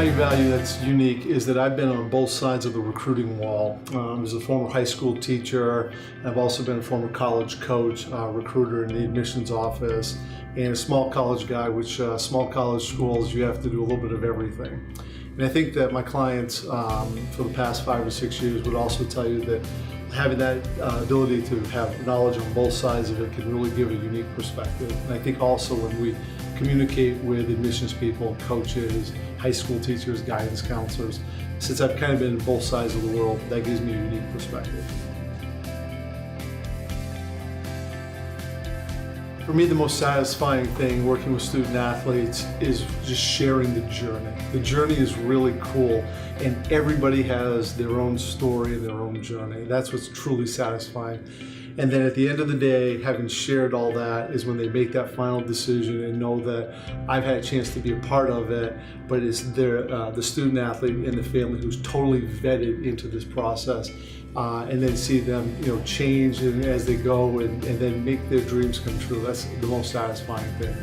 my value that's unique is that I've been on both sides of the recruiting wall. As a former high school teacher, I've also been a former college coach, recruiter in the admissions office, and a small college guy, which small college schools, you have to do a little bit of everything. And I think that my clients for the past 5 or 6 years would also tell you that having that ability to have knowledge on both sides of it can really give a unique perspective. And I think also when we communicate with admissions people, coaches, high school teachers, guidance counselors, since I've kind of been in both sides of the world, that gives me a unique perspective. For me, the most satisfying thing working with student athletes is just sharing the journey. The journey is really cool, and everybody has their own story and their own journey. That's what's truly satisfying. And then at the end of the day, having shared all that is when they make that final decision and know that I've had a chance to be a part of it, but it's the student athlete and the family who's totally vetted into this process. And then see them, change as they go and then make their dreams come true. That's the most satisfying thing.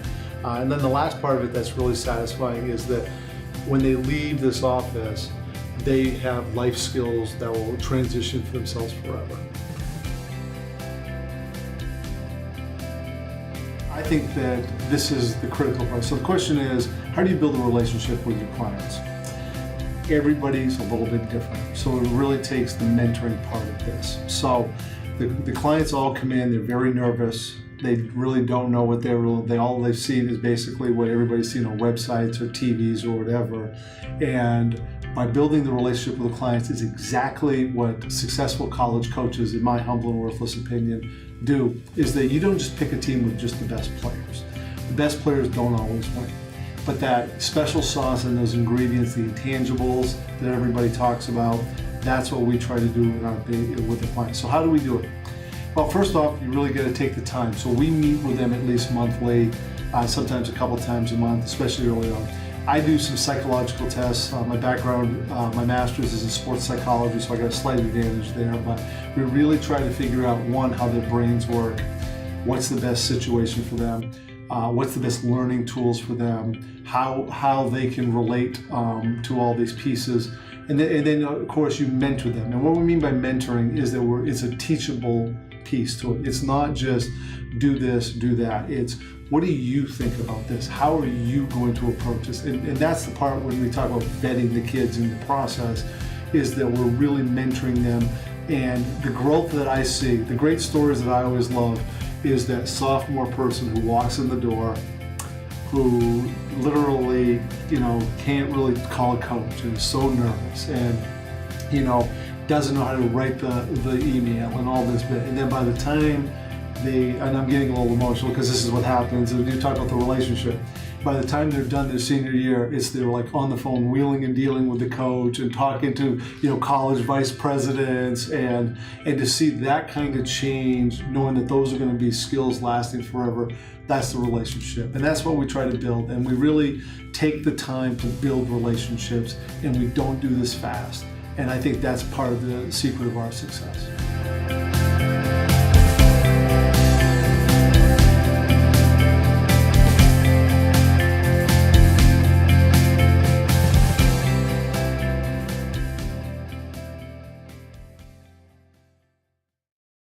And then the last part of it that's really satisfying is that when they leave this office, they have life skills that will transition for themselves forever. I think that this is the critical part. So the question is, how do you build a relationship with your clients? Everybody's a little bit different. So it really takes the mentoring part of this. So the clients all come in, they're very nervous. They really don't know what all they've seen is basically what everybody's seen on websites or TVs or whatever. And by building the relationship with the clients is exactly what successful college coaches, in my humble and worthless opinion, do, is that you don't just pick a team with just the best players. The best players don't always win. But that special sauce and those ingredients, the intangibles that everybody talks about, that's what we try to do with the clients. So how do we do it? Well, first off, you really got to take the time. So we meet with them at least monthly, sometimes a couple times a month, especially early on. I do some psychological tests. My background, my master's is in sports psychology, so I got a slight advantage there. But we really try to figure out, one, how their brains work, what's the best situation for them, what's the best learning tools for them, how they can relate to all these pieces. And then, of course, you mentor them. And what we mean by mentoring is that it's a teachable piece to it. It's not just do this, do that. It's what do you think about this? How are you going to approach this? And that's the part when we talk about vetting the kids in the process, is that we're really mentoring them. And the growth that I see, the great stories that I always love, is that sophomore person who walks in the door, who literally, can't really call a coach and is so nervous and, doesn't know how to write the email and all this bit. And then by the time and I'm getting a little emotional because this is what happens, and you talk about the relationship. By the time they're done their senior year, they're like on the phone wheeling and dealing with the coach and talking to, college vice presidents, and to see that kind of change, knowing that those are going to be skills lasting forever, that's the relationship. And that's what we try to build. And we really take the time to build relationships, and we don't do this fast. And I think that's part of the secret of our success.